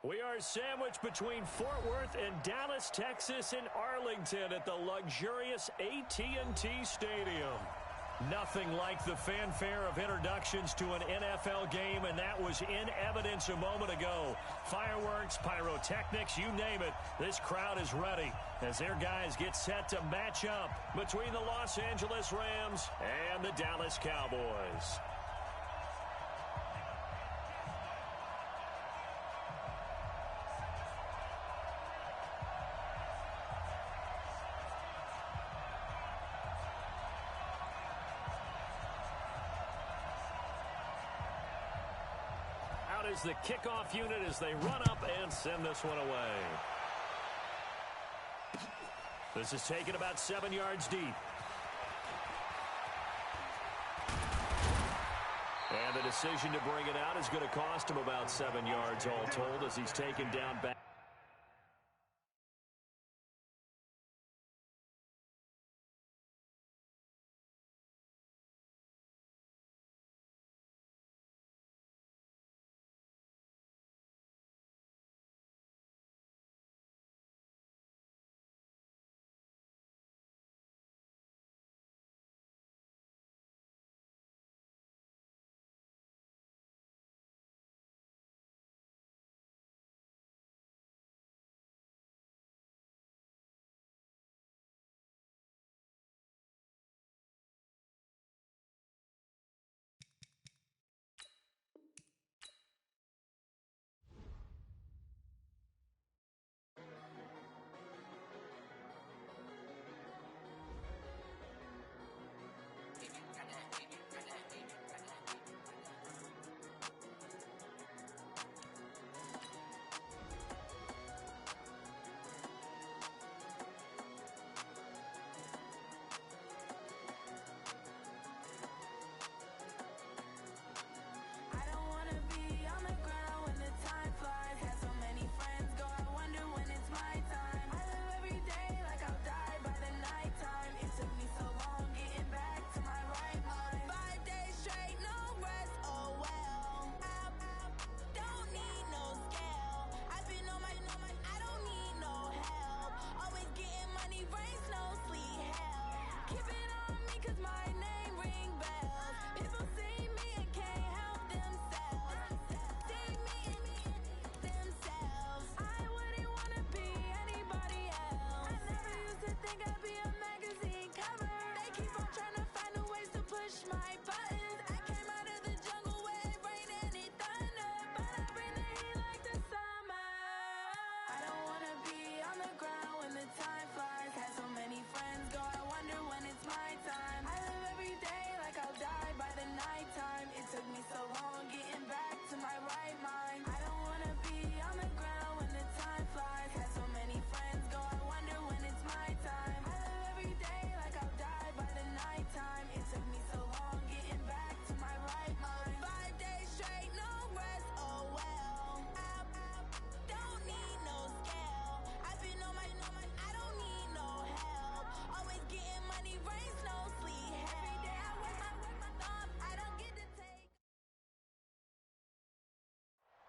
We are sandwiched between Fort Worth and Dallas, Texas, and Arlington at the luxurious AT&T Stadium. Nothing like the fanfare of introductions to an NFL game, and that was in evidence a moment ago. Fireworks, pyrotechnics, you name it, this crowd is ready as their guys get set to match up between the Los Angeles Rams and the Dallas Cowboys. Is the kickoff unit as they run up and send this one away. This is taken about 7 yards deep. And the decision to bring it out is going to cost him about 7 yards all told as he's taken down back.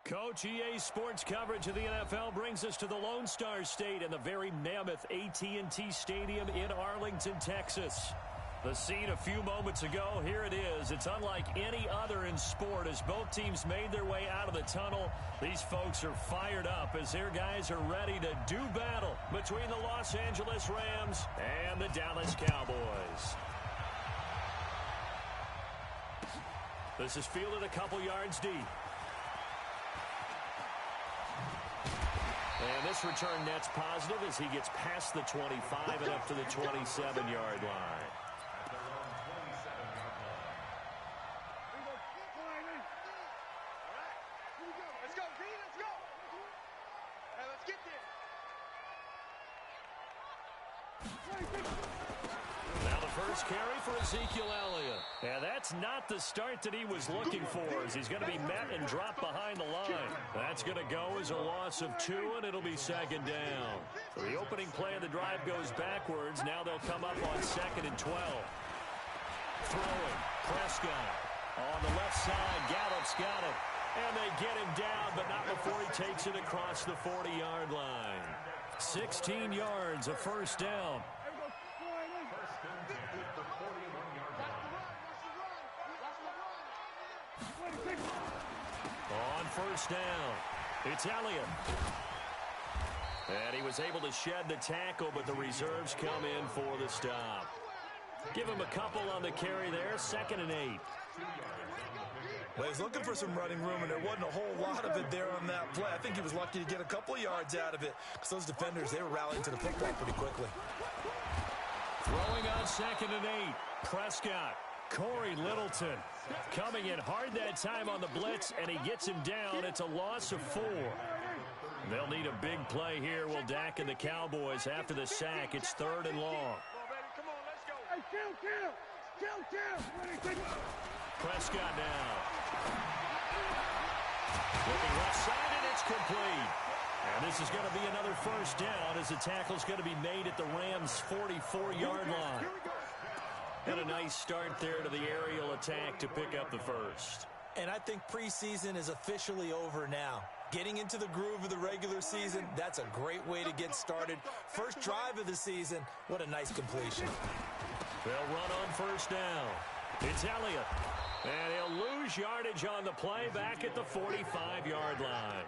Coach, EA Sports coverage of the NFL brings us to the Lone Star State and the very mammoth AT&T Stadium in Arlington, Texas. The scene a few moments ago, here it is. It's unlike any other in sport as both teams made their way out of the tunnel. These folks are fired up as their guys are ready to do battle between the Los Angeles Rams and the Dallas Cowboys. This is fielded a couple yards deep. And this return net's positive as he gets past the 25 and up to the 27-yard line. Now the first carry for Ezekiel Elliott. And that's not the start that he was looking for as he's going to be met and dropped behind the line. That's going to go as a loss of 2, and it'll be second down. So the opening play of the drive goes backwards. Now they'll come up on 2nd and 12. Throwing, Prescott. On the left side, Gallup's got it. And they get him down, but not before he takes it across the 40-yard line. 16 yards, a first down. On first down, it's Elliott. And he was able to shed the tackle, but the reserves come in for the stop. Give him a couple on the carry there, 2nd and 8. Well, he's looking for some running room, and there wasn't a whole lot of it there on that play. I think he was lucky to get a couple of yards out of it because those defenders, they were rallying to the football pretty quickly. Throwing on 2nd and 8, Prescott. Corey Littleton coming in hard that time on the blitz, and he gets him down. It's a loss of 4. They'll need a big play here. Will Dak and the Cowboys after the sack. It's 3rd and long. Prescott now. Looking left side, and it's complete. And this is going to be another first down as the tackle's going to be made at the Rams' 44-yard line. And a nice start there to the aerial attack to pick up the first. And I think preseason is officially over now. Getting into the groove of the regular season, that's a great way to get started. First drive of the season, what a nice completion. They'll run on first down. It's Elliott. And he'll lose yardage on the play back at the 45-yard line.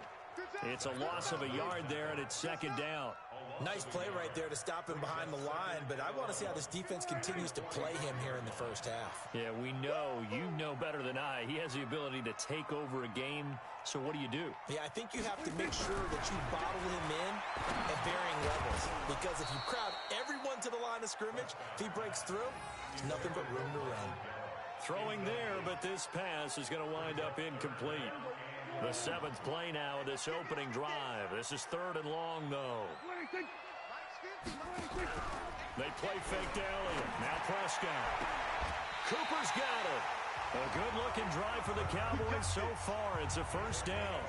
It's a loss of a yard there, and it's 2nd down. Nice play right there to stop him behind the line, but I want to see how this defense continues to play him here in the first half. Yeah, we know, you know better than I, he has the ability to take over a game, so what do you do? Yeah, I think you have to make sure that you bottle him in at varying levels, because if you crowd everyone to the line of scrimmage, if he breaks through, there's nothing but room to run. Throwing there, but this pass is going to wind up incomplete. The 7th play now of this opening drive. This is 3rd and long, though. They play fake to Elliott. Now Prescott. Cooper's got it. A good-looking drive for the Cowboys so far. It's a first down.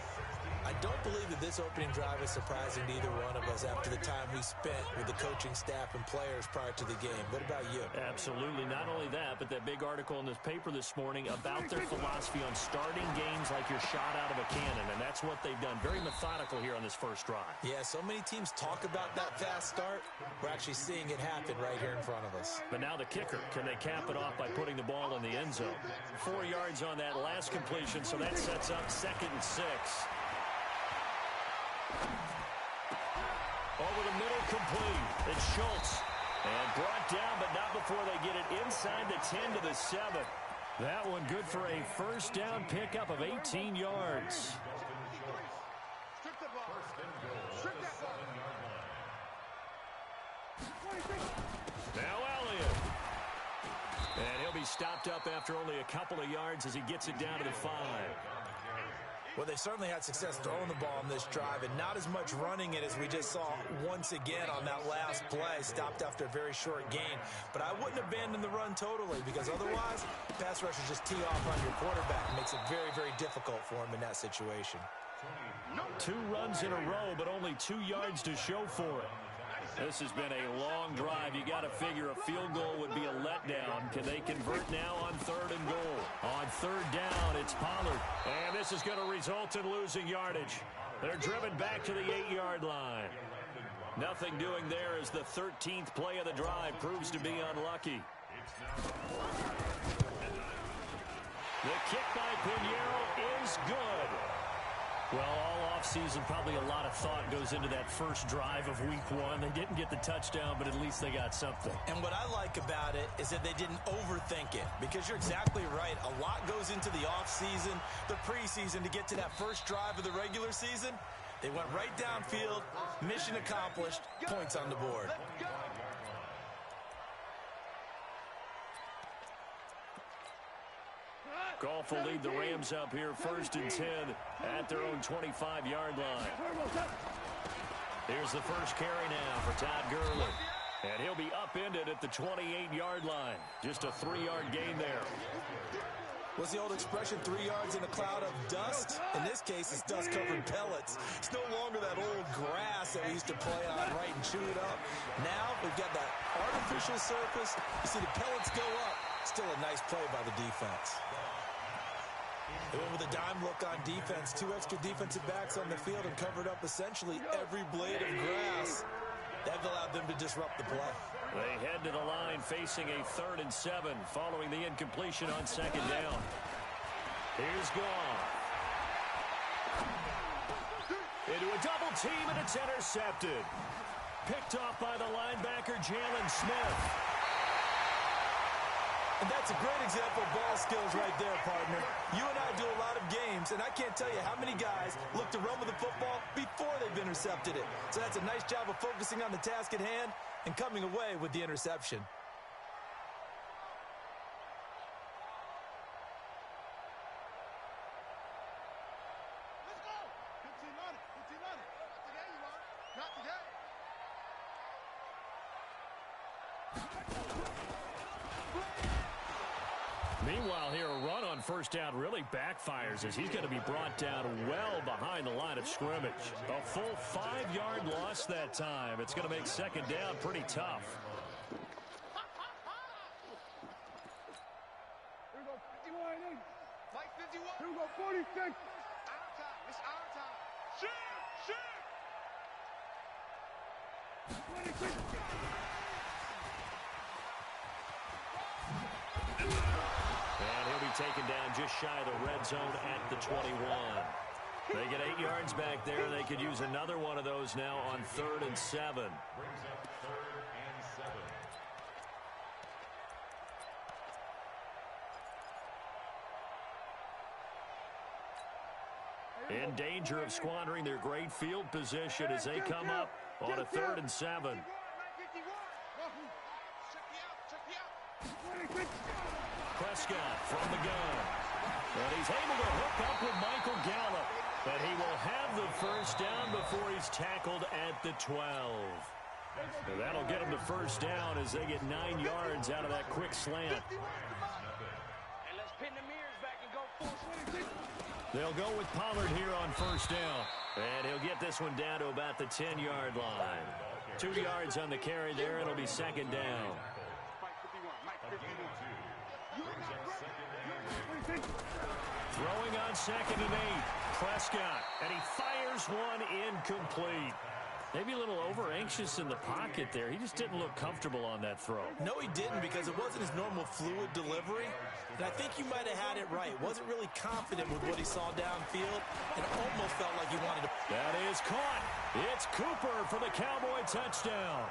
I don't believe that this opening drive is surprising to either one of us after the time we spent with the coaching staff and players prior to the game. What about you? Absolutely. Not only that, but that big article in this paper this morning about their philosophy on starting games like you're shot out of a cannon, and that's what they've done. Very methodical here on this first drive. Yeah, so many teams talk about that fast start. We're actually seeing it happen right here in front of us. But now the kicker. Can they cap it off by putting the ball in the end zone? 4 yards on that last completion, so that sets up 2nd and 6. Over the middle, complete. It's Schultz. And brought down, but not before they get it inside the 10 to the 7. That one good for a first down pickup of 18 yards. Now Elliott. And he'll be stopped up after only a couple of yards as he gets it down to the 5. Well, they certainly had success throwing the ball on this drive and not as much running it as we just saw once again on that last play. Stopped after a very short gain. But I wouldn't abandon the run totally because otherwise, pass rushers just tee off on your quarterback. It makes it very, very difficult for him in that situation. 2 runs in a row, but only 2 yards to show for it. This has been a long drive. You got to figure a field goal would be a letdown. Can they convert now on 3rd and goal? On 3rd down, it's Pollard. And this is going to result in losing yardage. They're driven back to the 8-yard line. Nothing doing there as the 13th play of the drive proves to be unlucky. The kick by Pinheiro is good. Well, all offseason, probably a lot of thought goes into that first drive of week 1. They didn't get the touchdown, but at least they got something. And what I like about it is that they didn't overthink it, because you're exactly right. A lot goes into the offseason, the preseason, to get to that first drive of the regular season. They went right downfield, mission accomplished, points on the board. Goff will lead the Rams up here 1st and 10 at their own 25-yard line. Here's the first carry now for Todd Gurley. And he'll be upended at the 28-yard line. Just a 3-yard gain there. What's the old expression, 3 yards in a cloud of dust? In this case, it's dust-covered pellets. It's no longer that old grass that we used to play on, right, and chew it up. Now we've got that artificial surface. You see the pellets go up. Still a nice play by the defense. They went with a dime look on defense. 2 extra defensive backs on the field and covered up essentially every blade of grass. That allowed them to disrupt the play. They head to the line facing a 3rd and 7 following the incompletion on 2nd down. Here's Goff. Into a double team, and it's intercepted. Picked off by the linebacker, Jalen Smith. And that's a great example of ball skills right there, partner. You and I do a lot of games, and I can't tell you how many guys look to run with the football before they've intercepted it. So that's a nice job of focusing on the task at hand and coming away with the interception. Let's go. 15 on it. 15 on it. Not today, you are. Not today. Meanwhile, here, a run on 1st down really backfires as he's going to be brought down well behind the line of scrimmage. A full 5-yard loss that time. It's going to make 2nd down pretty tough. Here we go, 51. Mike, 51. Here we go, 46. Our time. It's our time. Shoot! 26. And he'll be taken down just shy of the red zone at the 21. They get 8 yards back there. They could use another one of those now on 3rd and 7. In danger of squandering their great field position as they come up on a 3rd and 7. Prescott from the gun. And he's able to hook up with Michael Gallup. But he will have the 1st down before he's tackled at the 12. So that'll get him the 1st down as they get 9 yards out of that quick slant. And let's pin the mirrors back and go full. They'll go with Pollard here on 1st down. And he'll get this one down to about the 10-yard line. 2 yards on the carry there. It'll be 2nd down. Throwing on 2nd and 8. Prescott. And he fires one incomplete. Maybe a little over-anxious in the pocket there. He just didn't look comfortable on that throw. No, he didn't, because it wasn't his normal fluid delivery. And I think you might have had it right. Wasn't really confident with what he saw downfield, and almost felt like he wanted to. That is caught. It's Cooper for the Cowboy touchdown.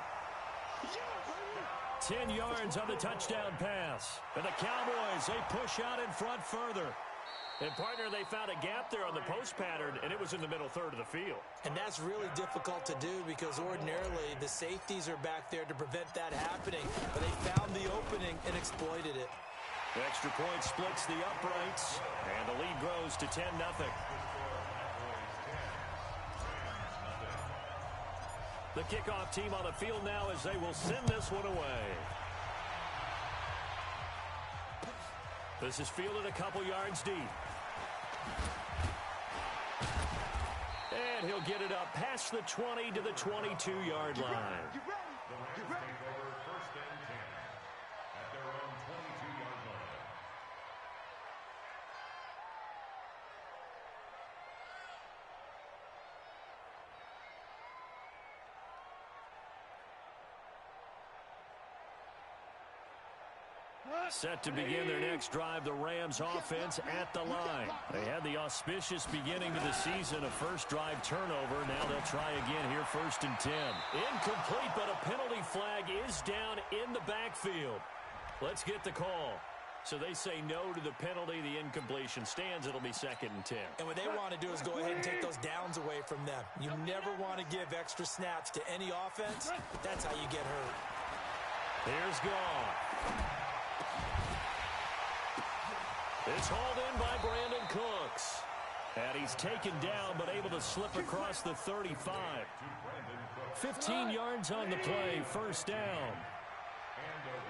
10 yards on the touchdown pass. And the Cowboys, they push out in front further. And, partner, they found a gap there on the post pattern, and it was in the middle 3rd of the field. And that's really difficult to do because ordinarily the safeties are back there to prevent that happening. But they found the opening and exploited it. Extra point splits the uprights, and the lead grows to 10-0. The kickoff team on the field now as they will send this one away. This is fielded a couple yards deep. And he'll get it up past the 20 to the 22-yard line. Get ready. First and 10 at their own 22-yard line. Set to begin their next drive, the Rams offense at the line. They had the auspicious beginning to the season, a first drive turnover. Now they'll try again here, 1st and 10. Incomplete, but a penalty flag is down in the backfield. Let's get the call. So they say no to the penalty. The incompletion stands. It'll be 2nd and 10. And what they want to do is go ahead and take those downs away from them. You never want to give extra snaps to any offense. That's how you get hurt. Here's Goff. It's hauled in by Brandon Cooks. And he's taken down, but able to slip across the 35. 15 yards on the play, 1st down.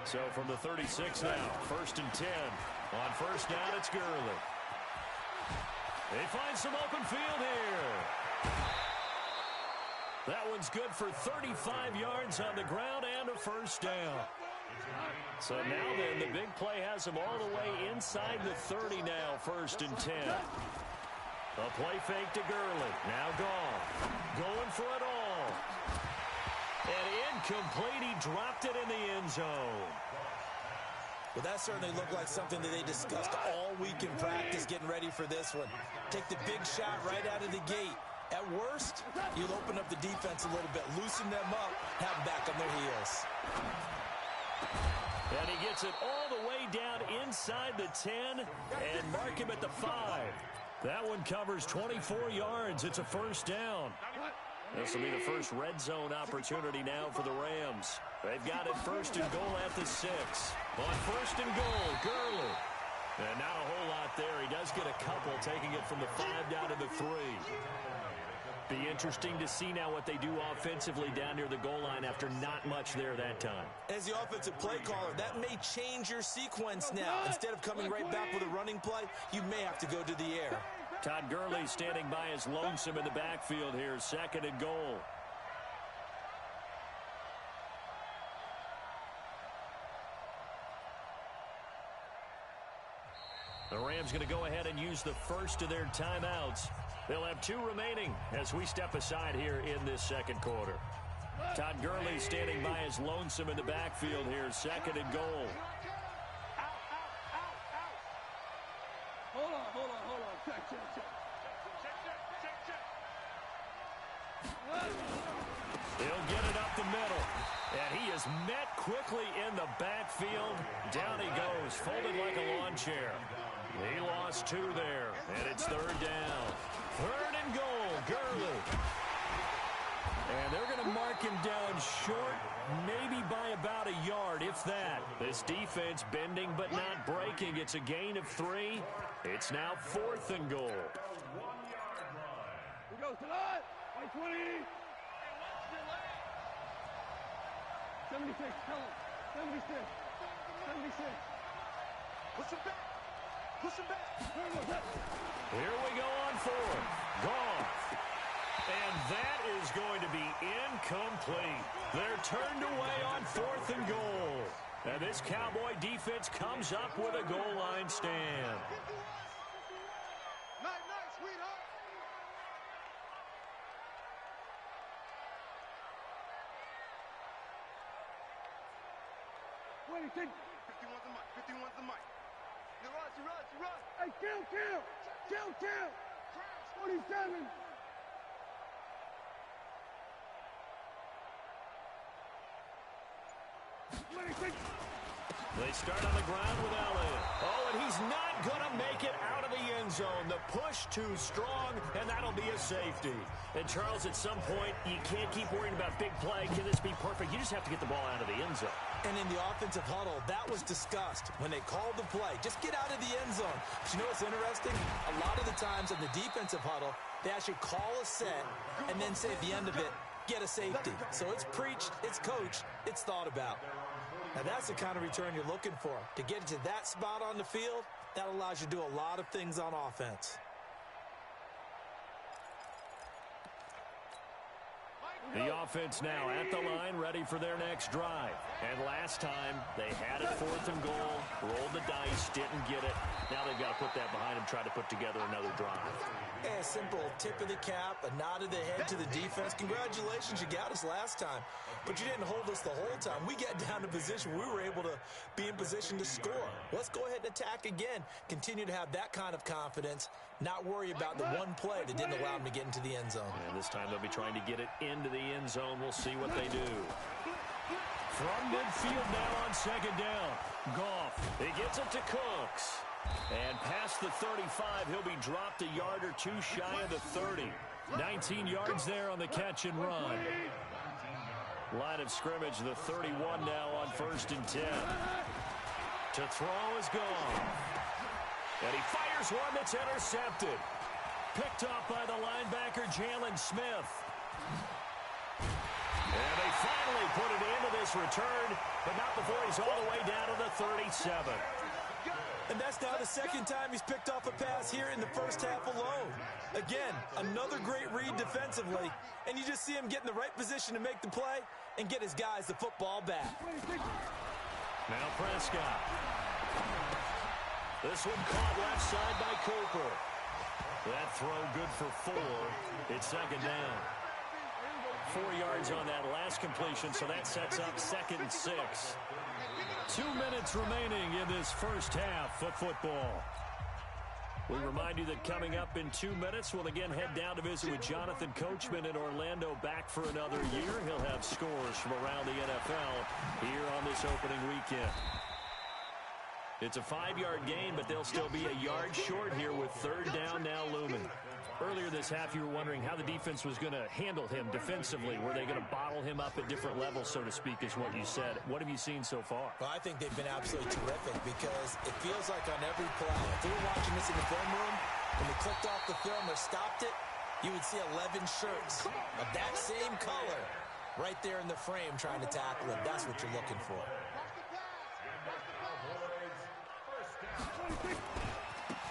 So from the 36 now, 1st and 10. On 1st down, it's Gurley. They find some open field here. That one's good for 35 yards on the ground and a 1st down. So now then, the big play has him all the way inside the 30 now, 1st and 10. A play fake to Gurley. Now gone. Going for it all. And incomplete. He dropped it in the end zone. Well, that certainly looked like something that they discussed all week in practice getting ready for this one. Take the big shot right out of the gate. At worst, you'll open up the defense a little bit, loosen them up, have them back on their heels. And he gets it all the way down inside the 10 and mark him at the 5. That one covers 24 yards. It's a 1st down. This will be the first red zone opportunity now for the Rams. They've got it 1st and goal at the 6. On 1st and goal, Gurley. And not a whole lot there. He does get a couple, taking it from the 5 down to the 3. Be interesting to see now what they do offensively down near the goal line after not much there that time. As the offensive play caller, that may change your sequence now. Instead of coming right back with a running play, you may have to go to the air. Todd Gurley standing by his lonesome in the backfield here, 2nd and goal. The Rams going to go ahead and use the first of their timeouts. They'll have 2 remaining as we step aside here in this 2nd quarter. Todd Gurley standing by his lonesome in the backfield here, 2nd and goal. Hold on. Check. He'll get it up the middle. And he is met quickly in the backfield. Down he goes, folded like a lawn chair. He lost 2 there, and it's 3rd down. 3rd and goal, Gurley. And they're going to mark him down short, maybe by about a yard, if that. This defense bending but not breaking. It's a gain of 3. It's now 4th and goal. We go tonight. 20. 76. Tell him. 76. Push him back. Here we go on 4th. Gone. And that is going to be incomplete. They're turned away on 4th and goal. And this Cowboy defense comes up with a goal line stand. Night, sweetheart. What do you think? 51's the mic. You run. Hey, kill. 47. They start on the ground with Elliott. Oh, and he's not going to make it out of the end zone. The push too strong, and that'll be a safety. And, Charles, at some point, you can't keep worrying about big play. Can this be perfect? You just have to get the ball out of the end zone. And in the offensive huddle, that was discussed when they called the play. Just get out of the end zone. But you know what's interesting? A lot of the times in the defensive huddle, they actually call a set and then say at the end of it, get a safety. So it's preached, it's coached, it's thought about. Now that's the kind of return you're looking for. To get to that spot on the field, that allows you to do a lot of things on offense. The offense now at the line, ready for their next drive. And last time, they had it 4th and goal, rolled the dice, didn't get it. Now they've got to put that behind them, try to put together another drive. A simple tip of the cap, a nod of the head to the defense. Congratulations, you got us last time. But you didn't hold us the whole time. We got down to position. We were able to be in position to score. Let's go ahead and attack again. Continue to have that kind of confidence. Not worry about the one play that didn't allow them to get into the end zone. And this time they'll be trying to get it into the end zone. We'll see what they do. From midfield now on 2nd down. Goff. He gets it to Cooks. And past the 35, he'll be dropped a yard or 2 shy of the 30. 19 yards there on the catch and run. Line of scrimmage, the 31 now on 1st and 10. To throw is gone. And he fires one that's intercepted. Picked off by the linebacker, Jalen Smith. And they finally put it into this return, but not before he's all the way down to the 37. And that's now the 2nd time he's picked off a pass here in the first half alone. Again, another great read defensively, and you just see him get in the right position to make the play and get his guys the football back. Now Prescott. This one caught left side by Cooper. That throw good for 4. It's second down. 4 yards on that last completion, so that sets up 2nd and 6. 2 minutes remaining in this first half of football. We remind you that coming up in 2 minutes, we'll again head down to visit with Jonathan Coachman in Orlando, back for another year. He'll have scores from around the NFL here on this opening weekend. It's a 5-yard gain, but they'll still be a yard short here with 3rd down now looming. Earlier this half, you were wondering how the defense was going to handle him defensively. Were they going to bottle him up at different levels, so to speak, is what you said. What have you seen so far? Well, I think they've been absolutely terrific because it feels like on every play, if we were watching this in the film room, when they clicked off the film or stopped it, you would see 11 shirts of that same color right there in the frame trying to tackle him. That's what you're looking for.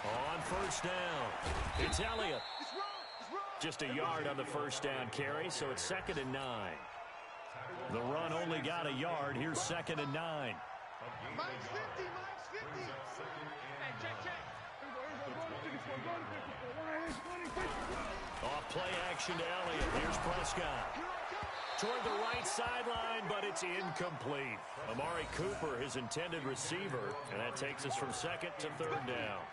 On first down, it's Elliott. Just a yard on the first down carry, so it's 2nd and 9. The run only got a yard. Here's 2nd and 9. Mike's 50, Mike's 50. Hey, check. Off play action to Elliott. Here's Prescott. Toward the right sideline, but it's incomplete. Amari Cooper, his intended receiver, and that takes us from 2nd to 3rd down.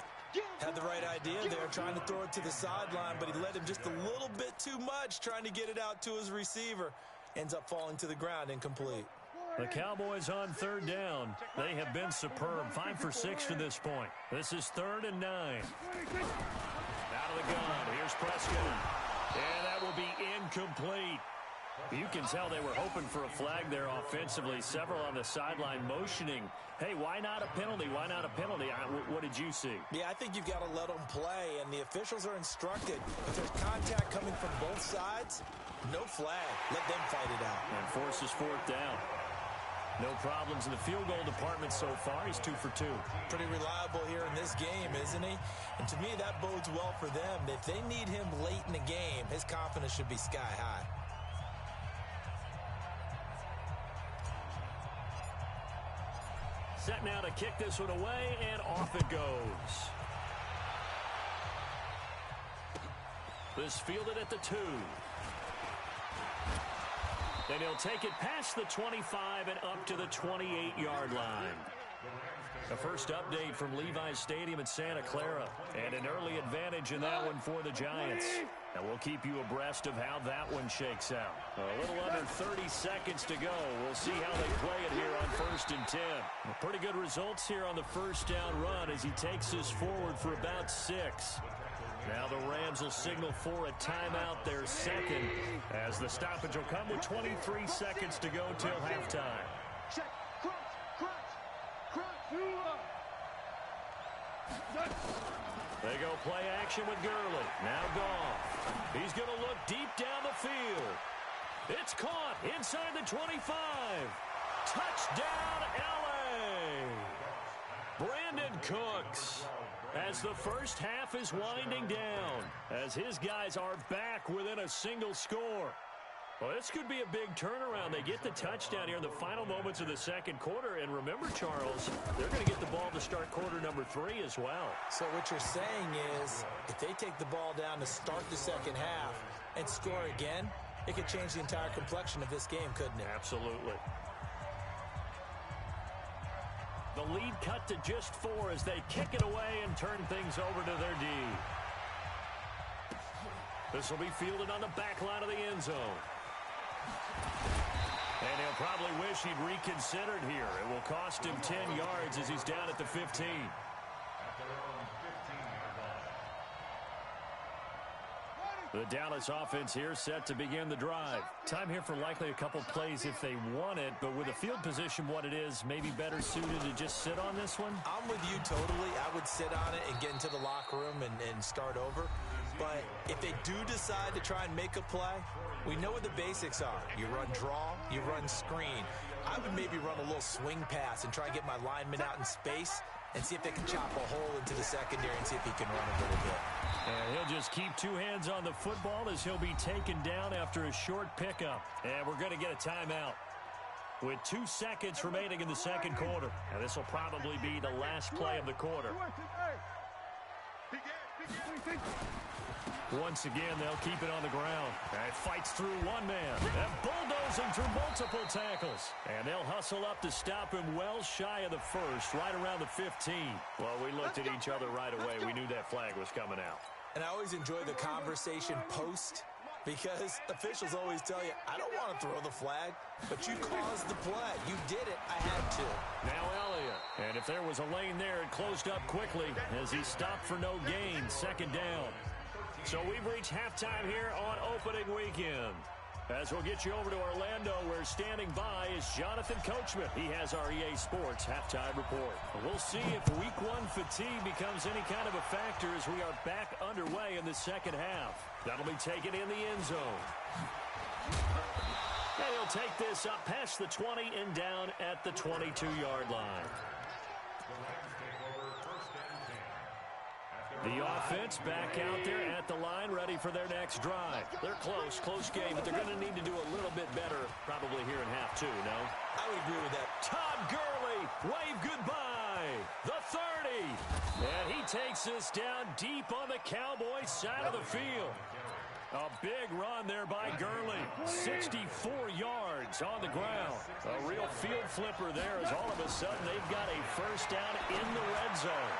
Had the right idea there, trying to throw it to the sideline, but he led him just a little bit too much, trying to get it out to his receiver. Ends up falling to the ground, incomplete. The Cowboys on 3rd down. They have been superb. 5 for 6 to this point. This is 3rd and 9. Out of the gun. Here's Prescott. And that will be incomplete. You can tell they were hoping for a flag there offensively. Several on the sideline motioning. Hey, why not a penalty? Why not a penalty? What did you see? Yeah, I think you've got to let them play, and the officials are instructed. If there's contact coming from both sides, no flag. Let them fight it out. And forces 4th down. No problems in the field goal department so far. He's 2 for 2. Pretty reliable here in this game, isn't he? And to me, that bodes well for them. If they need him late in the game, his confidence should be sky high. Set now to kick this one away, and off it goes. This fielded at the 2. Then he'll take it past the 25 and up to the 28-yard line. The first update from Levi's Stadium in Santa Clara, and an early advantage in that one for the Giants. And we'll keep you abreast of how that one shakes out. A little under 30 seconds to go. We'll see how they play it here on 1st and 10. Pretty good results here on the first down run as he takes this forward for about 6. Now the Rams will signal for a timeout, their 2nd, as the stoppage will come with 23 seconds to go till halftime. Check. They go play action with Gurley. Now Goff. He's going to look deep down the field. It's caught inside the 25. Touchdown, L.A. Brandon Cooks, as the first half is winding down, as his guys are back within a single score. Well, this could be a big turnaround. They get the touchdown here in the final moments of the second quarter. And remember, Charles, they're going to get the ball to start quarter number 3 as well. So what you're saying is if they take the ball down to start the second half and score again, it could change the entire complexion of this game, couldn't it? Absolutely. The lead cut to just 4 as they kick it away and turn things over to their D. This will be fielded on the back line of the end zone. And he'll probably wish he'd reconsidered here. It will cost him 10 yards as he's down at the 15. The Dallas offense here set to begin the drive. Time here for likely a couple plays if they want it, but with the field position what it is, maybe better suited to just sit on this one? I'm with you totally. I would sit on it and get into the locker room and start over. But if they do decide to try and make a play, we know what the basics are. You run draw, you run screen. I would maybe run a little swing pass and try and get my lineman out in space and see if they can chop a hole into the secondary and see if he can run a little bit. And he'll just keep 2 hands on the football as he'll be taken down after a short pickup. And we're going to get a timeout. with 2 seconds remaining in the second quarter. And this will probably be the last play of the quarter. Once again, they'll keep it on the ground. And fights through one man. And bulldozing through multiple tackles. And they'll hustle up to stop him well shy of the first, right around the 15. Well, we looked at each other right away. We knew that flag was coming out. And I always enjoy the conversation post, because officials always tell you, I don't want to throw the flag, but you caused the play. You did it. I had to. Now Elliott. And if there was a lane there, it closed up quickly as he stopped for no gain. Second down. So we've reached halftime here on opening weekend. As we'll get you over to Orlando, where standing by is Jonathan Coachman. He has our EA Sports halftime report. We'll see if Week 1 fatigue becomes any kind of a factor as we are back underway in the second half. That'll be taken in the end zone. And he'll take this up past the 20 and down at the 22-yard line. The offense back out there at the line, ready for their next drive. They're close game, but they're going to need to do a little bit better probably here in half two, no? I would agree with that. Todd Gurley, wave goodbye. The 30. And he takes this down deep on the Cowboys side of the field. A big run there by Gurley. 64 yards on the ground. A real field flipper there as all of a sudden they've got a first down in the red zone.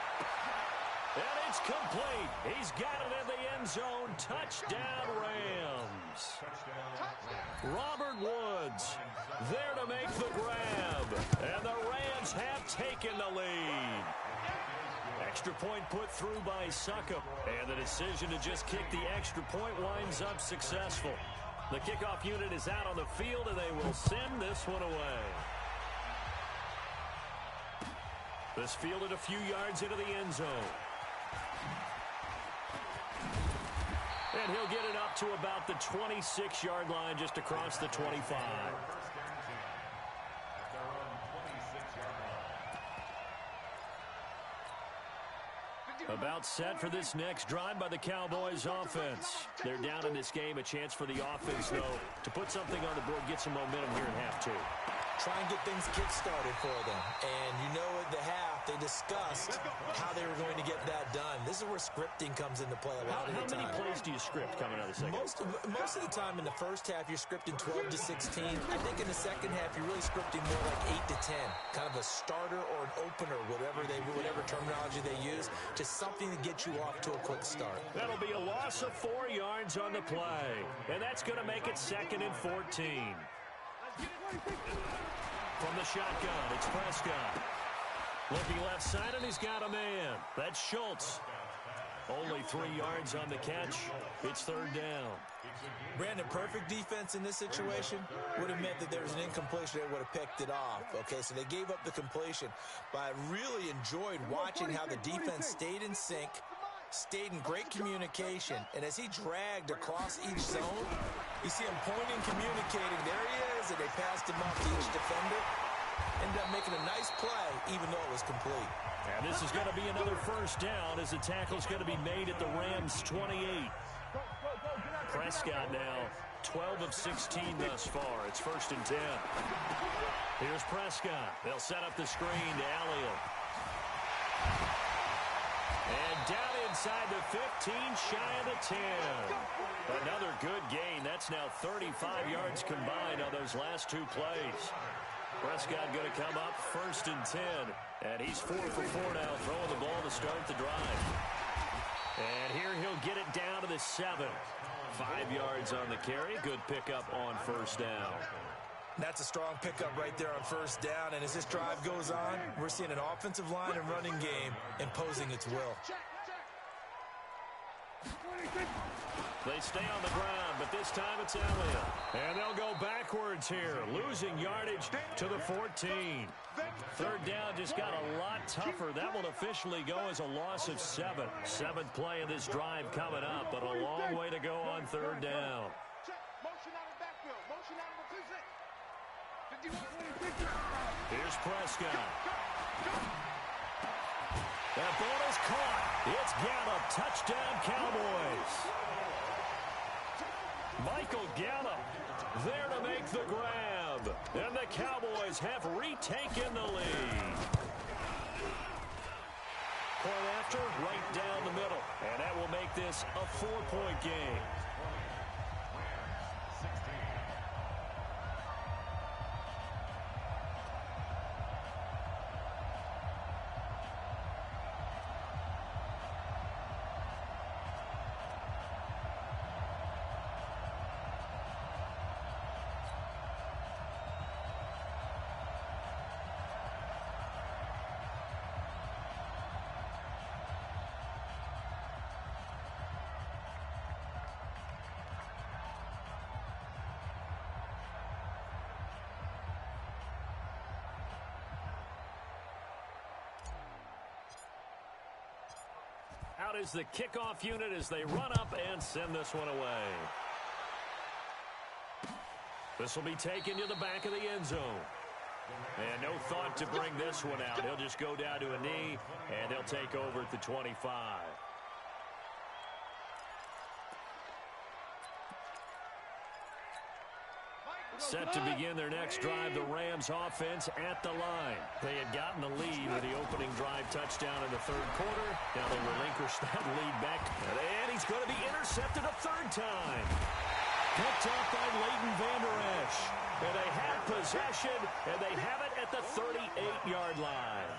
And it's complete. He's got it in the end zone. Touchdown, Rams. Robert Woods there to make the grab. And the Rams have taken the lead. Extra point put through by Succop. And the decision to just kick the extra point winds up successful. The kickoff unit is out on the field, and they will send this one away. This fielded a few yards into the end zone. And he'll get it up to about the 26-yard line, just across the 25. About set for this next drive by the Cowboys offense. They're down in this game. A chance for the offense, though, to put something on the board, get some momentum here in half two. Try and get things kick-started for them. And you know at the half, they discussed how they were going to get that done. This is where scripting comes into play a lot of the time. How many plays do you script coming out of the second? Most of the time in the first half, you're scripting 12 to 16. I think in the second half, you're really scripting more like 8 to 10. Kind of a starter or an opener, whatever terminology they use, just something to get you off to a quick start. That'll be a loss of 4 yards on the play. And that's going to make it 2nd and 14. From the shotgun, it's Prescott. Looking left side, and he's got a man. That's Schultz. Only 3 yards on the catch. It's 3rd down. Brandon, perfect defense in this situation would have meant that there was an incompletion that would have picked it off. Okay, so they gave up the completion. But I really enjoyed watching how the defense stayed in sync, stayed in great communication, and as he dragged across each zone, you see him pointing, communicating. There he is, and they passed him off to each defender. Ended up making a nice play, even though it was complete. And this is going to be another first down as the tackle's going to be made at the Rams' 28. Prescott now 12 of 16 thus far. It's 1st and 10. Here's Prescott. They'll set up the screen to Elliott. And down inside the 15, shy of the 10. Another good gain. That's now 35 yards combined on those last 2 plays. Prescott going to come up 1st and 10. And he's 4 for 4 now, throwing the ball to start the drive. And here he'll get it down to the 7. 5 yards on the carry. Good pickup on 1st down. That's a strong pickup right there on 1st down. And as this drive goes on, we're seeing an offensive line and running game imposing its will. They stay on the ground, but this time it's Elliott. And they'll go backwards here, losing yardage to the 14. 3rd down just got a lot tougher. That will officially go as a loss of 7. 7th play of this drive coming up, but a long way to go on 3rd down. Here's Prescott. That ball is caught. It's Gallup. Touchdown, Cowboys. Michael Gallup there to make the grab. And the Cowboys have retaken the lead. Point after, right down the middle. And that will make this a 4-point game. Out is the kickoff unit as they run up and send this one away. This will be taken to the back of the end zone. And no thought to bring this one out. He'll just go down to a knee, and they'll take over at the 25. Set to begin their next drive, the Rams offense at the line. They had gotten the lead with the opening drive touchdown in the third quarter. Now they relinquish that lead back. And he's going to be intercepted a third time. Picked up by Leighton Vander Esch. And they have possession, and they have it at the 38-yard line.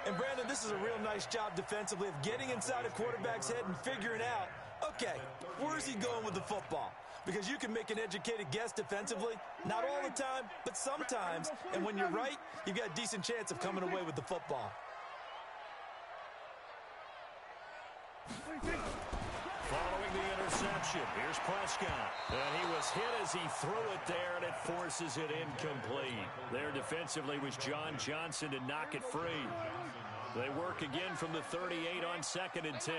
And Brandon, this is a real nice job defensively of getting inside a quarterback's head and figuring out, okay, where's he going with the football? Because you can make an educated guess defensively, not all the time, but sometimes. And when you're right, you've got a decent chance of coming away with the football. Following the interception, here's Prescott. And he was hit as he threw it there, and it forces it incomplete. There defensively was John Johnson to knock it free. They work again from the 38 on 2nd and 10.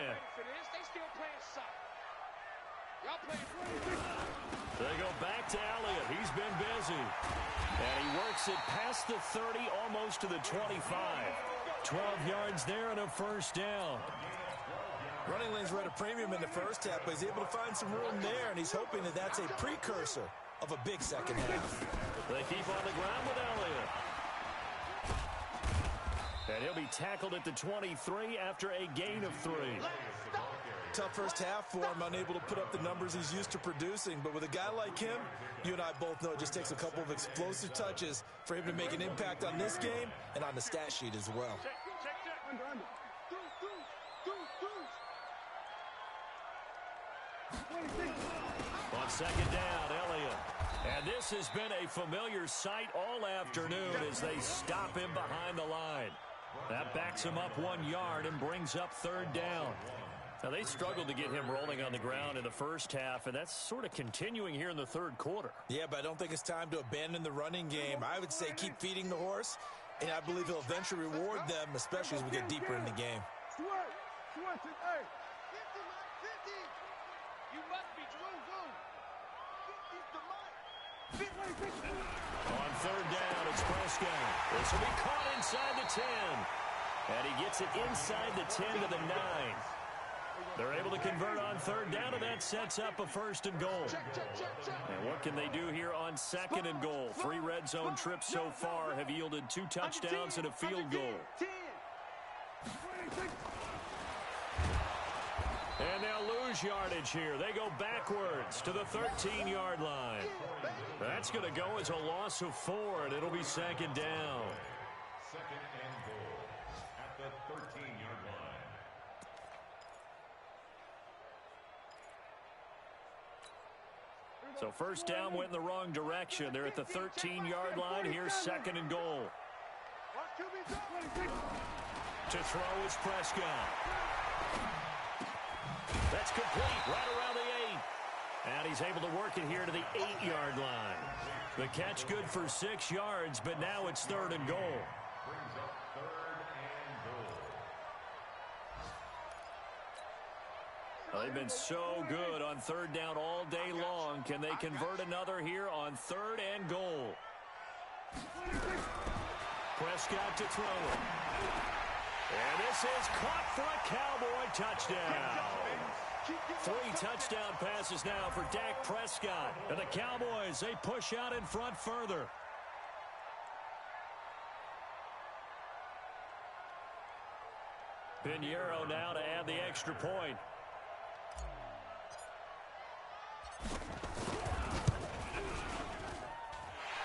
They go back to Elliott. He's been busy. And he works it past the 30, almost to the 25. 12 yards there and a first down. Running lanes were at a premium in the first half, but he's able to find some room there, and he's hoping that that's a precursor of a big second half. They keep on the ground with Elliott. And he'll be tackled at the 23 after a gain of 3. Tough first half for him, unable to put up the numbers he's used to producing. But with a guy like him, you and I both know it just takes a couple of explosive touches for him to make an impact on this game and on the stat sheet as well. On 2nd down, Elliott. And this has been a familiar sight all afternoon as they stop him behind the line. That backs him up 1 yard and brings up 3rd down. Now, they struggled to get him rolling on the ground in the first half, and that's sort of continuing here in the third quarter. Yeah, but I don't think it's time to abandon the running game. I would say keep feeding the horse, and I believe he'll eventually reward them, especially as we get deeper in the game. On 3rd down, it's Prescott. This will be caught inside the 10. And he gets it inside the 10 to the 9. They're able to convert on 3rd down, and that sets up a 1st and goal. And what can they do here on 2nd and goal? 3 red zone trips so far have yielded 2 touchdowns and a field goal. And they'll lose yardage here. They go backwards to the 13-yard line. That's going to go as a loss of 4, and it'll be 2nd down. 2nd and goal at the 13-yard line. So 1st down went in the wrong direction. They're at the 13-yard line. Here's 2nd and goal. To throw is Prescott. That's complete right around the 8. And he's able to work it here to the 8-yard line. The catch good for 6 yards, but now it's 3rd and goal. Brings up 3rd and goal. They've been so good on 3rd down all day long. Can they convert another here on 3rd and goal? Prescott to throw it. And this is caught for a Cowboy touchdown. 3 touchdown passes now for Dak Prescott. And the Cowboys, they push out in front further. Pinheiro now to add the extra point.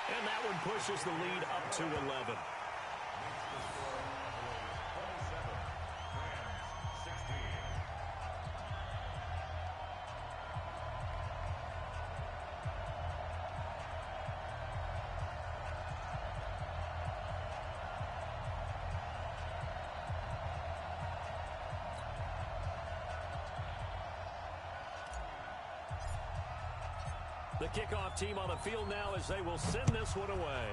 And that one pushes the lead up to 11. The kickoff team on the field now as they will send this one away.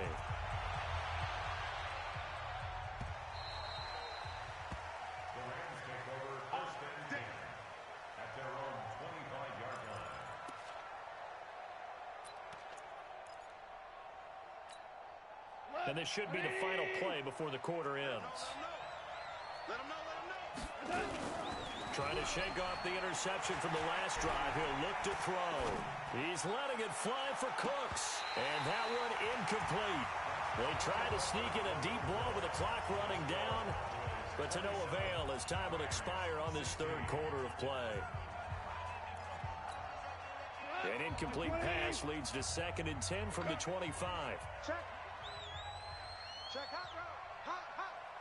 The Rams take over first and 10 at their own 25-yard line. And this should be the final play before the quarter ends. Let him know. Trying to shake off the interception from the last drive. He'll look to throw. He's letting it fly for Cooks. And that one incomplete. They try to sneak in a deep ball with the clock running down, but to no avail as time will expire on this third quarter of play. An incomplete pass leads to 2nd and 10 from the 25. Check hot route. Hot.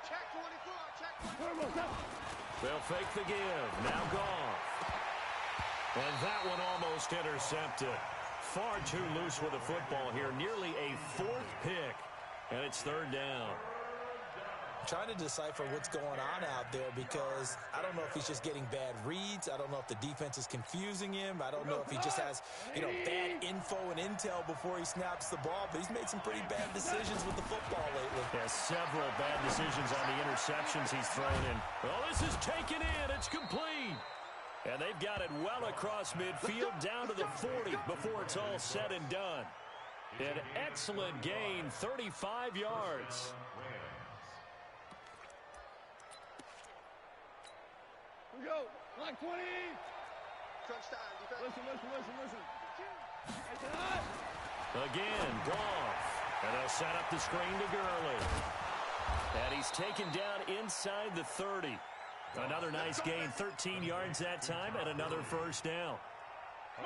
Check 24. Check. They'll fake the give. Now Goff. And that one almost intercepted. Far too loose with the football here. Nearly a 4th pick. And it's 3rd down. Trying to decipher what's going on out there because I don't know if he's just getting bad reads. I don't know if the defense is confusing him. I don't know if he just has, bad info and intel before he snaps the ball. But he's made some pretty bad decisions with the football lately. Yeah, several bad decisions on the interceptions he's thrown in. Well, this is taken in. It's complete. And they've got it well across midfield down to the 40 before it's all said and done. An excellent gain, 35 yards. We go. Line 20. Crunch time. Listen. Again, Goff. And they'll set up the screen to Gurley. And he's taken down inside the 30. Another nice gain, 13 yards that time, and another 1st down.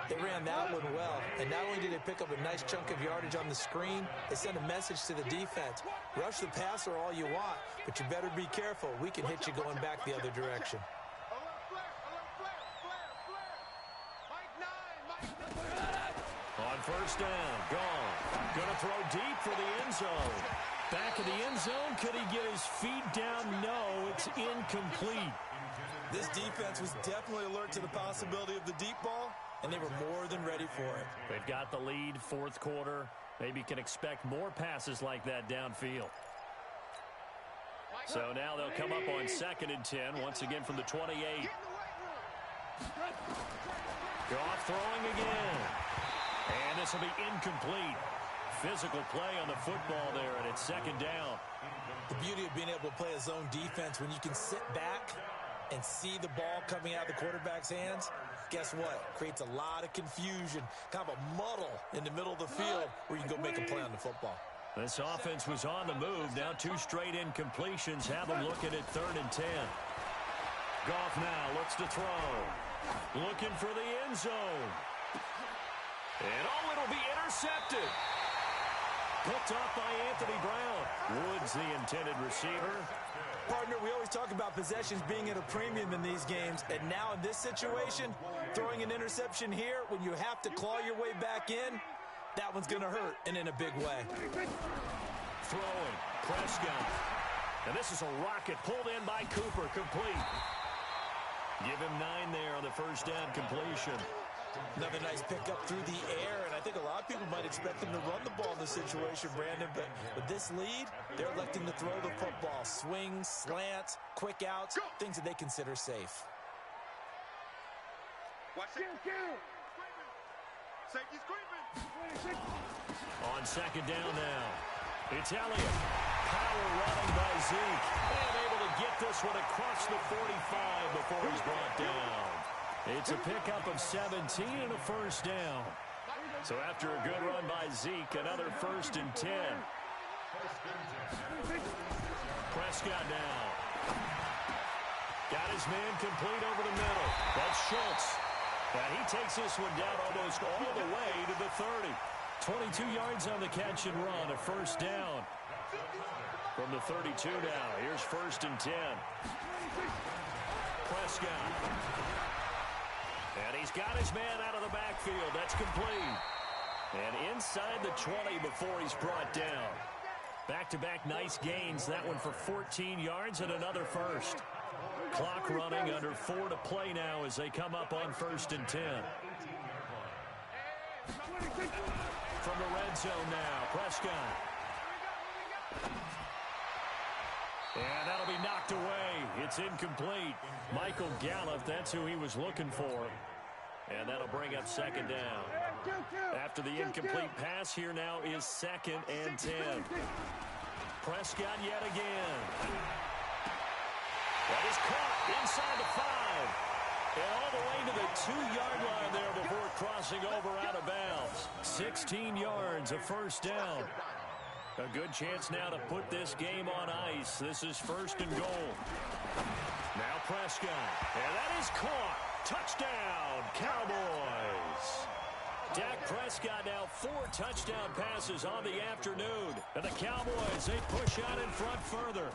They ran that one well, and not only did they pick up a nice chunk of yardage on the screen, they sent a message to the defense. Rush the passer all you want, but you better be careful. We can hit you going back the other direction. On 1st down, Goff. Going to throw deep for the end zone. Back of the end zone. Could he get his feet down? No, it's incomplete. This defense was definitely alert to the possibility of the deep ball, and they were more than ready for it. They've got the lead, 4th quarter. Maybe can expect more passes like that downfield. So now they'll come up on 2nd and 10, once again from the 28. Goff throwing again. And this will be incomplete. Physical play on the football there, and it's 2nd down. The beauty of being able to play a zone defense when you can sit back and see the ball coming out of the quarterback's hands, guess what? Creates a lot of confusion, kind of a muddle in the middle of the field where you can go make a play on the football. This offense was on the move. Now 2 straight incompletions have them looking at 3rd and 10. Goff now looks to throw. Looking for the end zone. And it'll be intercepted. Picked off by Anthony Brown. Woods the intended receiver. Partner, we always talk about possessions being at a premium in these games, and now in this situation, throwing an interception here when you have to claw your way back in, that one's going to hurt, and in a big way. Throwing, Prescott. And this is a rocket pulled in by Cooper, complete. Give him 9 there on the 1st down completion. Another nice pickup through the air, and I think a lot of people might expect them to run the ball in this situation, Brandon, but with this lead, they're electing to throw the football. Swings, slants, quick outs, things that they consider safe. Watch it. Safety screaming. On 2nd down now. It's Elliott. Power running by Zeke. And able to get this one across the 45 before he's brought down. It's a pickup of 17 and a first down. So after a good run by Zeke, another 1st and 10. Prescott now. Got his man complete over the middle. That's Schultz. And he takes this one down almost all the way to the 30. 22 yards on the catch and run, a first down. From the 32 now, here's 1st and 10. Prescott. And he's got his man out of the backfield. That's complete. And inside the 20 before he's brought down. Back-to-back nice gains. That one for 14 yards and another first. Clock running, under 4 to play now as they come up on 1st and 10. From the red zone now, Prescott. And that'll be knocked away. It's incomplete. Michael Gallup, that's who he was looking for. And that'll bring up 2nd down. After the incomplete pass, here now is 2nd and 10. Prescott yet again. That is caught inside the 5. And all the way to the 2-yard line there before crossing over out of bounds. 16 yards, a first down. A good chance now to put this game on ice. This is 1st and goal. Now Prescott. And that is caught. Touchdown, Cowboys. Dak Prescott now 4 touchdown passes on the afternoon. And the Cowboys, they push out in front further.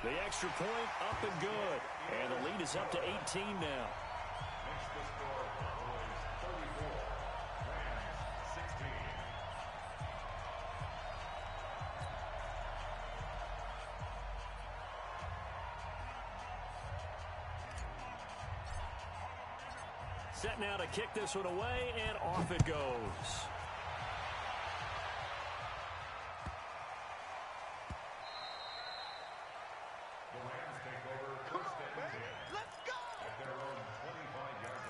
The extra point up and good. And the lead is up to 18 now. Set now to kick this one away, and off it goes. The Rams take over 1st and 10. Let's go! At their own 25-yard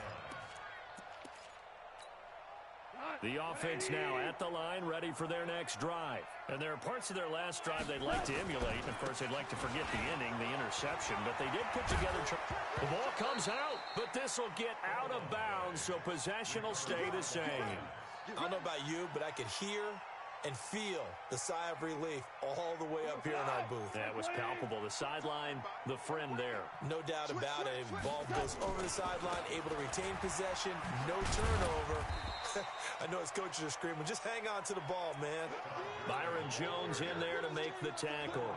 line. The offense now at the line, ready for their next drive. And there are parts of their last drive they'd like to emulate. And, of course, they'd like to forget the inning, the interception. But they did put together... The ball comes out, but this will get out of bounds, so possession will stay the same. I don't know about you, but I could hear and feel the sigh of relief all the way up here in our booth. That was palpable. The sideline, the friend there. No doubt about it. Ball goes over the sideline, able to retain possession, no turnover. I know his coaches are screaming, just hang on to the ball, man. Byron Jones in there to make the tackle.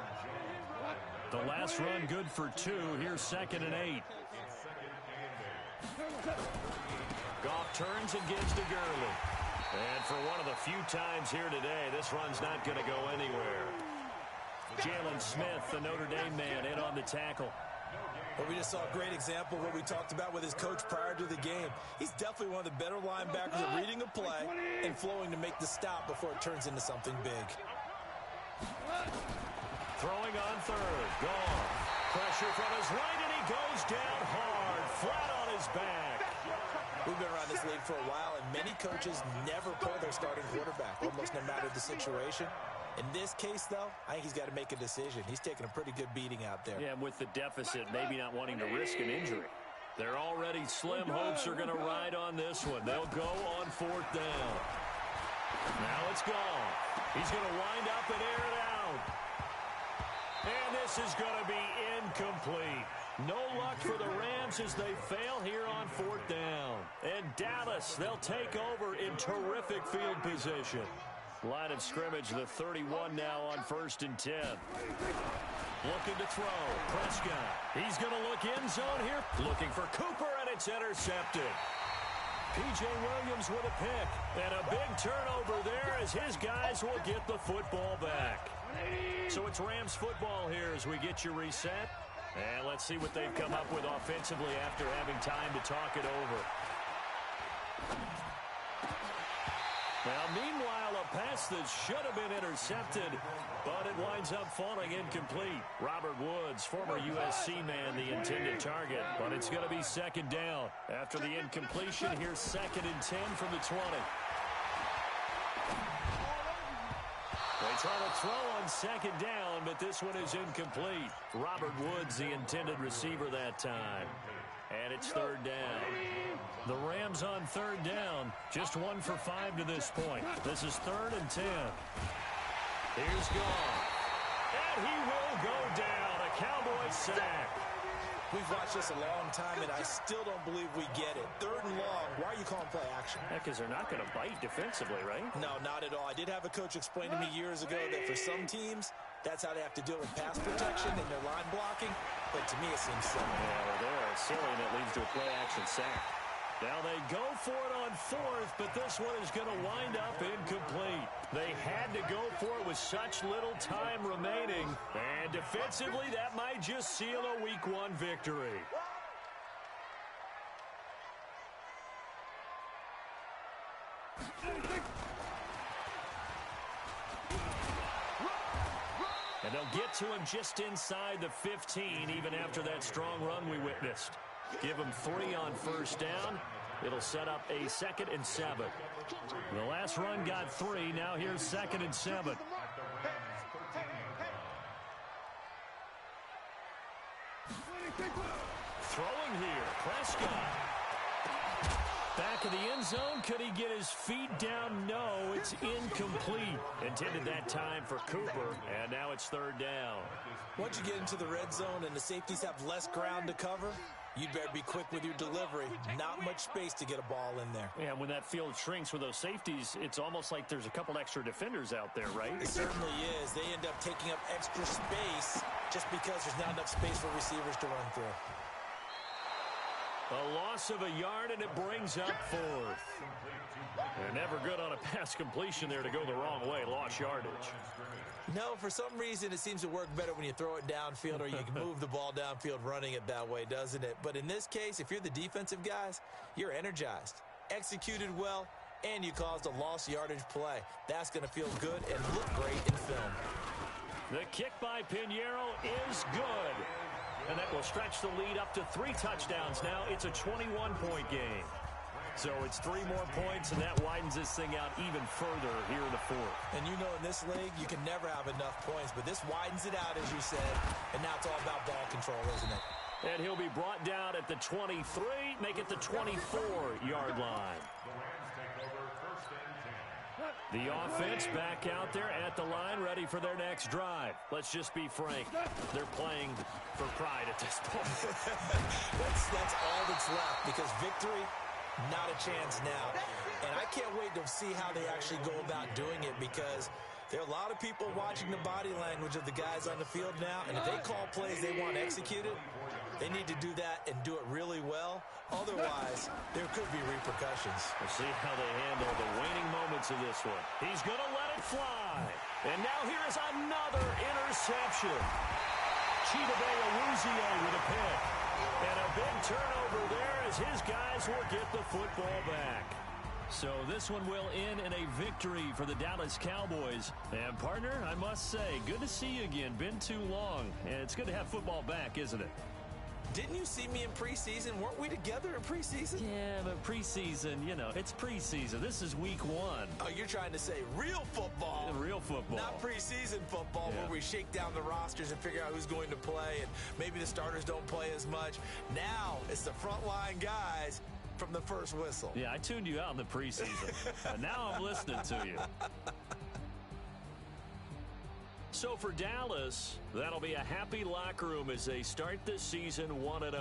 The last run good for 2. Here's 2nd and 8. Goff turns and gives to Gurley. And for one of the few times here today, this run's not going to go anywhere. Jalen Smith, the Notre Dame man, in on the tackle. Well, we just saw a great example of what we talked about with his coach prior to the game. He's definitely one of the better linebackers at reading a play and flowing to make the stop before it turns into something big. Throwing on 3rd. Gone. Pressure from his right, and he goes down hard, flat on his back. We've been around this league for a while, and many coaches never pull their starting quarterback, almost no matter the situation. In this case, though, I think he's got to make a decision. He's taking a pretty good beating out there. Yeah, with the deficit, maybe not wanting to risk an injury. They're already slim hopes are going to ride on this one. They'll go on 4th down. Now it's gone. He's going to wind up and air it out. And this is going to be incomplete. No luck for the Rams as they fail here on 4th down. And Dallas, they'll take over in terrific field position. Line of scrimmage, the 31 now on 1st and 10. Looking to throw. Prescott. He's going to look end zone here. Looking for Cooper, and it's intercepted. P.J. Williams with a pick. And a big turnover there as his guys will get the football back. So it's Rams football here as we get you reset. And let's see what they've come up with offensively after having time to talk it over. Now, meanwhile, a pass that should have been intercepted, but it winds up falling incomplete. Robert Woods, former USC man, the intended target, but it's going to be 2nd down. After the incompletion, here's 2nd and 10 from the 20. They try to throw on 2nd down, but this one is incomplete. Robert Woods, the intended receiver that time. And it's third down. The Rams on third down. Just 1 for 5 to this point. This is 3rd and 10. Here's Gone. And he will go down. A Cowboys sack. We've watched this a long time, and I still don't believe we get it. 3rd and long. Why are you calling play action? Because they're not going to bite defensively, right? No, not at all. I did have a coach explain to me years ago that for some teams, that's how they have to deal with pass protection and their line blocking. But to me, it seems silly. Yeah, well, they're silly, and it leads to a play-action sack. Now they go for it on 4th, but this one is going to wind up incomplete. They had to go for it with such little time remaining. And defensively, that might just seal a Week 1 victory. And they'll get to him just inside the 15, even after that strong run we witnessed. Give him 3 on 1st down. It'll set up a 2nd and 7. The last run got 3. Now here's 2nd and 7. Throwing here, Prescott. Back of the end zone. Could he get his feet down? No, it's incomplete. Intended that time for Cooper, and now it's 3rd down. Once you get into the red zone and the safeties have less ground to cover, you'd better be quick with your delivery. Not much space to get a ball in there. Yeah, when that field shrinks with those safeties, it's almost like there's a couple extra defenders out there, right? It certainly is. They end up taking up extra space just because there's not enough space for receivers to run through. A loss of a yard, and it brings up 4th. They're never good on a pass completion there to go the wrong way. Lost yardage. No, for some reason, it seems to work better when you throw it downfield or you can move the ball downfield running it that way, doesn't it? But in this case, if you're the defensive guys, you're energized, executed well, and you caused a lost yardage play. That's going to feel good and look great in film. The kick by Pinheiro is good. And that will stretch the lead up to 3 touchdowns now. It's a 21-point game. So it's 3 more points, and that widens this thing out even further here in the 4th. And you know in this league, you can never have enough points, but this widens it out, as you said, and now it's all about ball control, isn't it? And he'll be brought down at the 23, make it the 24-yard line. The offense back out there at the line, ready for their next drive. Let's just be frank. They're playing for pride at this point. that's all that's left, because victory, not a chance now. And I can't wait to see how they actually go about doing it, because there are a lot of people watching the body language of the guys on the field now, and if they call plays they want executed, they need to do that and do it really well. Otherwise, there could be repercussions. We'll see how they handle the waning moments of this one. He's going to let it fly. And now here is another interception. Chidobe Awuzie with a pick. And a big turnover there as his guys will get the football back. So this one will end in a victory for the Dallas Cowboys. And, partner, I must say, good to see you again. Been too long. And it's good to have football back, isn't it? Didn't you see me in preseason? Weren't we together in preseason? Yeah, but preseason, you know, it's preseason. This is week 1. Oh, you're trying to say real football. Real football. Not preseason football, where we shake down the rosters and figure out who's going to play, and maybe the starters don't play as much. Now it's the frontline guys from the first whistle. Yeah, I tuned you out in the preseason. And now I'm listening to you. So for Dallas, that'll be a happy locker room as they start this season 1-0.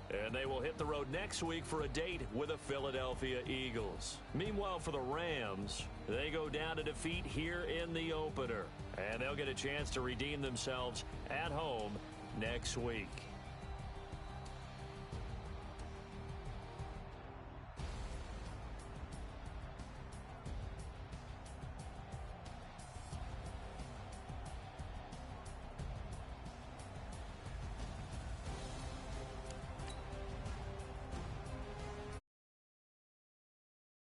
And they will hit the road next week for a date with the Philadelphia Eagles. Meanwhile, for the Rams, they go down to defeat here in the opener. And they'll get a chance to redeem themselves at home next week.